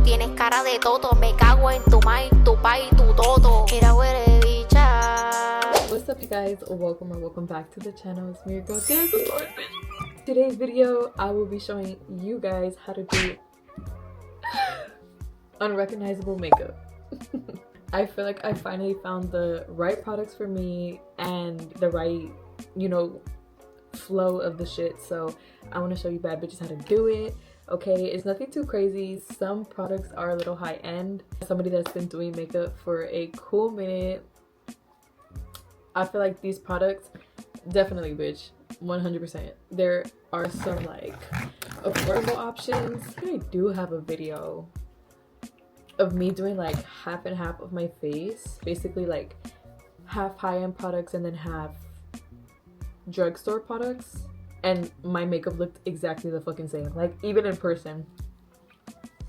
tienes cara de toto. Me cago en tu ma y tu pa y tu toto. Mira, huele bicha. What's up, you guys? Welcome or welcome back to the channel. It's me, your girl. Today's video, I will be showing you guys how to do unrecognizable makeup. I feel like I finally found the right products for me and the right, you know, flow of the shit. So I want to show you bad bitches how to do it. Okay, it's nothing too crazy. Some products are a little high end. Somebody that's been doing makeup for a cool minute, I feel like these products definitely, bitch, 100%. There are some like affordable options. I do have a video of me doing like half and half of my face, basically like half high-end products and then half drugstore products, and my makeup looked exactly the fucking same. Like, even in person,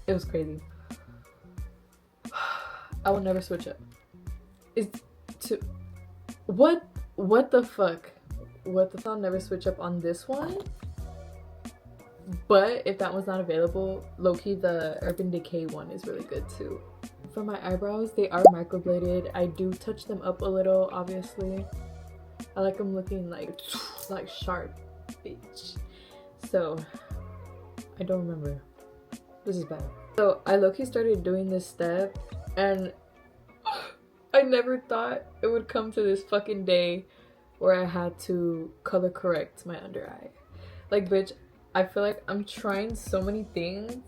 it was crazy. I will never switch up. What the fuck? I'll never switch up on this one. But if that one's not available, low-key the Urban Decay one is really good too. For my eyebrows, they are microbladed. I do touch them up a little, obviously. I like them looking like sharp, bitch. So I don't remember. This is bad. So I low-key started doing this step, and I never thought it would come to this fucking day where I had to color correct my under eye. Like, bitch, I feel like I'm trying so many things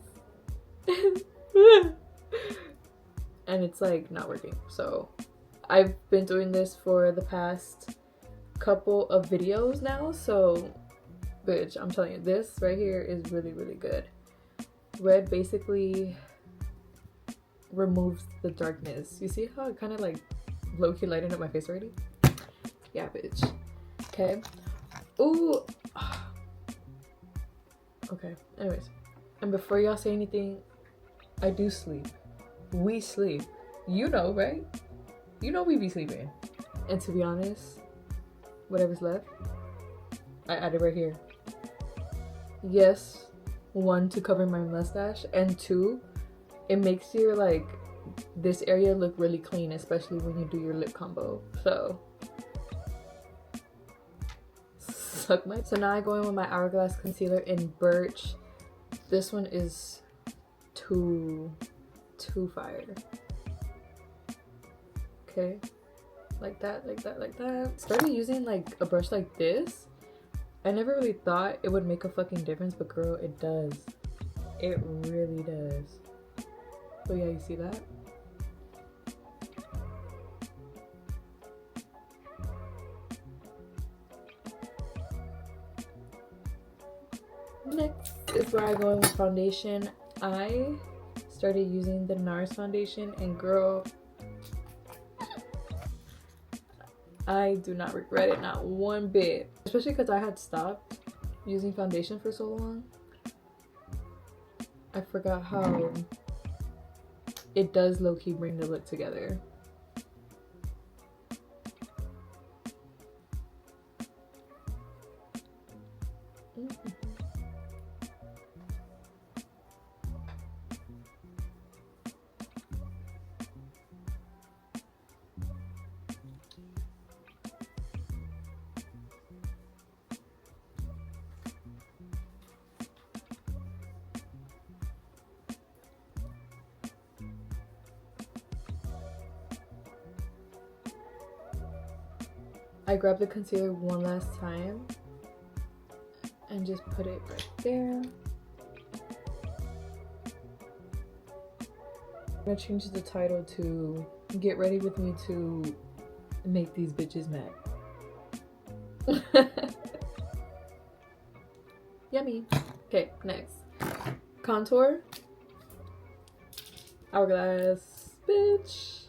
and it's like not working. So I've been doing this for the past couple of videos now. So bitch, I'm telling you, this right here is really, really good. Red basically removes the darkness. You see how it kind of like low-key lightened up my face already? Yeah, bitch. Okay. Ooh. Okay, anyways, and before y'all say anything, I do sleep. We sleep. You know, right? You know we be sleeping. And to be honest, whatever's left, I added right here. Yes, 1, to cover my mustache, and 2, it makes your like this area look really clean, especially when you do your lip combo. So so now I go in with my Hourglass concealer in Birch. This one is too fire. Okay, like that. Started using like a brush like this. I never really thought it would make a fucking difference, but girl, it does. It really does. So yeah, you see that? Next is where I go in with foundation. I started using the NARS foundation, and girl, I do not regret it, not one bit. Especially because I had stopped using foundation for so long. I forgot how it does low-key bring the look together. I grabbed the concealer one last time and just put it right there. I'm gonna change the title to "Get Ready With Me to Make These Bitches Mad." Yummy. Okay, next. Contour. Hourglass, bitch.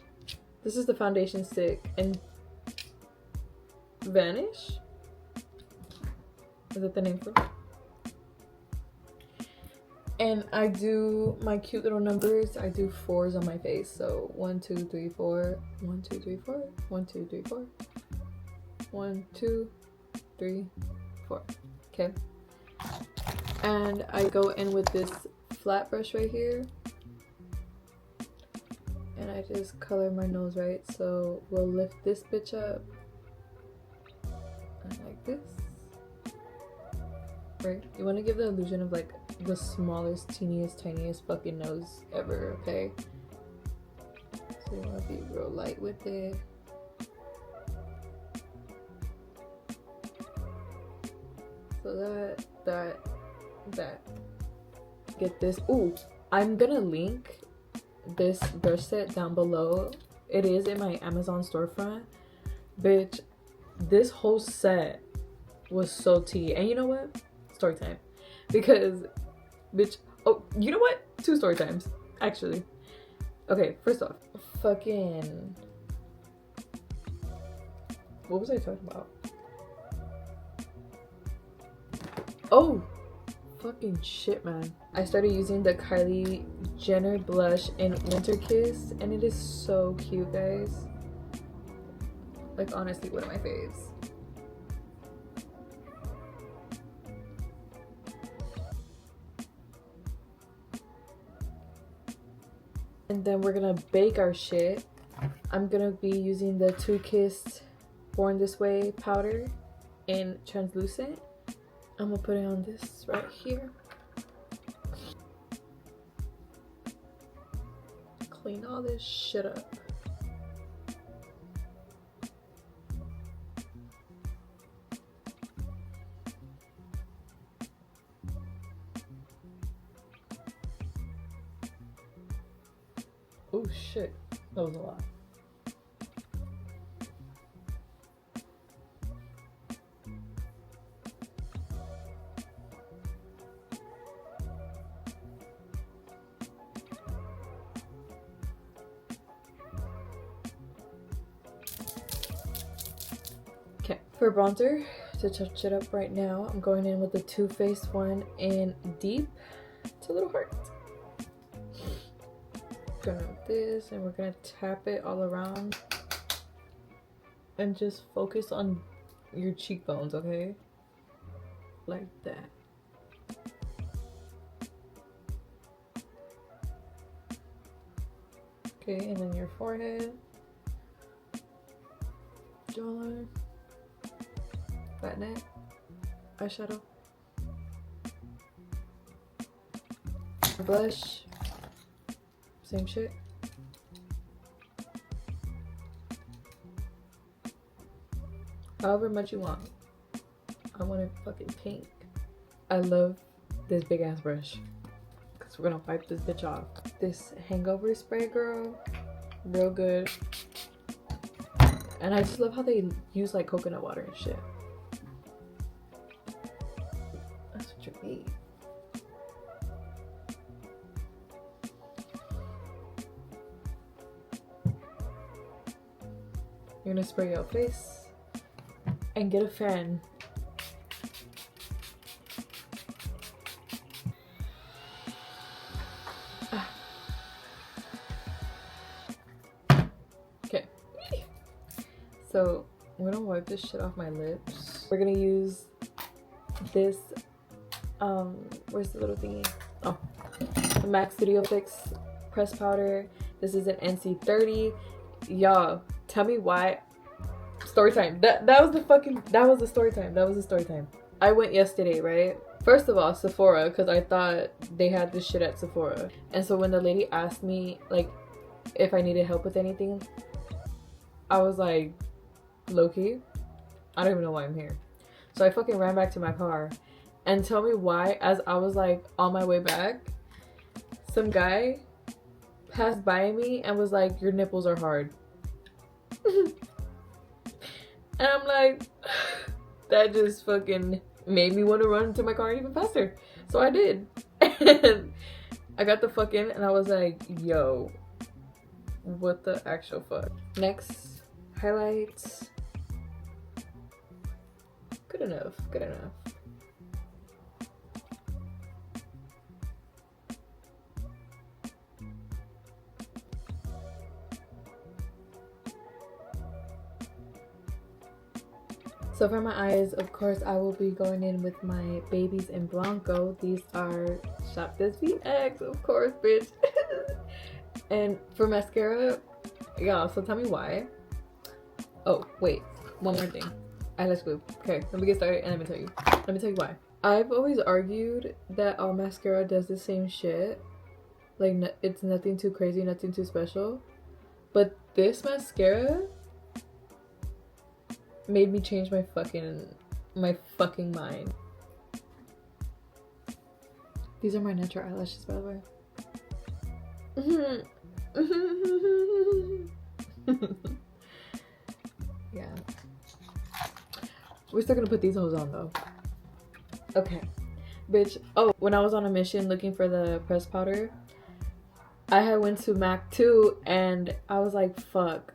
This is the foundation stick, and Vanish? Is that the name for it? And I do my cute little numbers. I do 4s on my face. So 1, 2, 3, 4. 1, 2, 3, 4. 1, 2, 3, 4. 1, 2, 3, 4. Okay. And I go in with this flat brush right here just color my nose right. So we'll lift this bitch up and like this. Right? You want to give the illusion of like the smallest, teeniest, tiniest fucking nose ever, okay? So you want to be real light with it. So that. Get this. Ooh, I'm gonna link this brush set down below. It is in my Amazon storefront. Bitch, this whole set was so tea. And you know what? Story time. Because, bitch, oh, you know what? 2 story times, actually. Okay, first off, fucking, what was I talking about? Oh, fucking shit, man. I started using the Kylie Jenner blush in Winter Kiss, and it is so cute, guys. Like, honestly, one of my faves. And then we're gonna bake our shit. I'm gonna be using the Too Kissed Born This Way powder in translucent. I'm gonna put it on this right here. Clean all this shit up. Oh shit, that was a lot. Okay, for bronzer, to touch it up right now, I'm going in with the Too Faced one in Deep. It's a little heart. Gonna do this, and we're gonna tap it all around and just focus on your cheekbones, okay? Like that. Okay, and then your forehead, jawline, fat neck, eyeshadow, blush, same shit. However much you want. I want it fucking pink. I love this big ass brush because we're gonna wipe this bitch off. This hangover spray, girl, real good. And I just love how they use like coconut water and shit. That's what you need. You're gonna spray your face and get a fan. Okay. So I'm gonna wipe this shit off my lips. We're gonna use this, where's the little thingy? Oh, the MAC Studio Fix press powder. This is an NC30. Y'all, tell me why. Story time. That was the story time. I went yesterday, right? First of all, Sephora, because I thought they had this shit at Sephora. And so when the lady asked me, like, if I needed help with anything, I was like, low-key, I don't even know why I'm here. So I fucking ran back to my car. And tell me why, as I was like on my way back, some guy passed by me and was like, your nipples are hard. And I'm like, that just fucking made me want to run to my car even faster. So I did. And I got the fuck in and I was like, yo, what the actual fuck? Next, highlights. Good enough, good enough. So for my eyes, of course, I will be going in with my Babies in Blanco. These are Shop This VX, of course, bitch. And for mascara, Yeah, so tell me why. Oh, wait. One more thing. Eyelash glue. Okay, let me get started and let me tell you. Let me tell you why. I've always argued that all mascara does the same shit. Like, it's nothing too crazy, nothing too special. But this mascara made me change my fucking mind. These are my natural eyelashes, by the way. Yeah. We're still gonna put these hoes on though. Okay. Bitch. Oh, when I was on a mission looking for the pressed powder, I had went to MAC too, and I was like, fuck,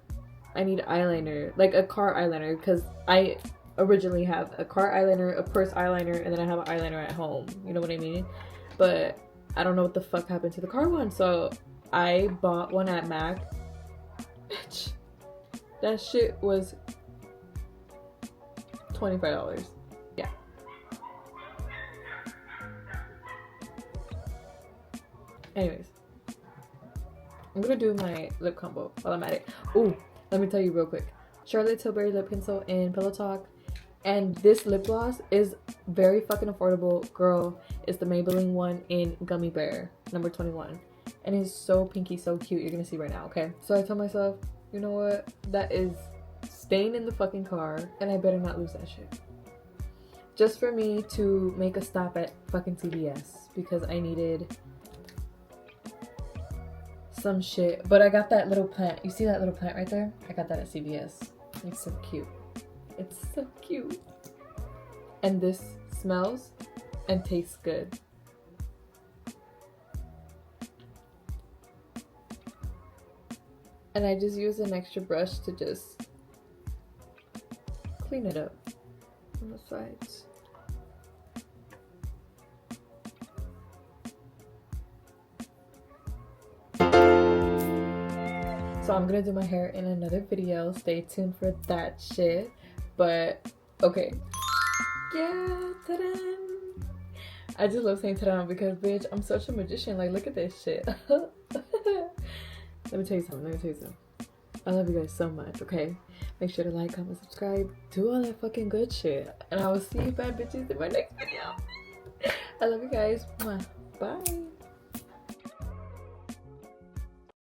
I need eyeliner. Like a car eyeliner, because I originally have a car eyeliner, a purse eyeliner, and then I have an eyeliner at home. You know what I mean? But I don't know what the fuck happened to the car one, so I bought one at MAC. Bitch, that shit was $25. Yeah. Anyways, I'm gonna do my lip combo while I'm at it. Ooh, let me tell you real quick. Charlotte Tilbury lip pencil in Pillow Talk. And this lip gloss is very fucking affordable. Girl, it's the Maybelline one in Gummy Bear, number 21. And it's so pinky, so cute. You're gonna see right now, okay? So I told myself, you know what? That is staying in the fucking car, and I better not lose that shit. Just for me to make a stop at fucking CVS because I needed some shit. But I got that little plant. You see that little plant right there? I got that at CVS. It's so cute. It's so cute. And this smells and tastes good. And I just use an extra brush to just clean it up on the sides. So I'm gonna do my hair in another video. Stay tuned for that shit. But okay. Yeah, ta-da! I just love saying ta-da because bitch, I'm such a magician. Like, look at this shit. Let me tell you something. I love you guys so much, okay? Make sure to like, comment, subscribe, do all that fucking good shit. And I will see you bad bitches in my next video. I love you guys. Bye.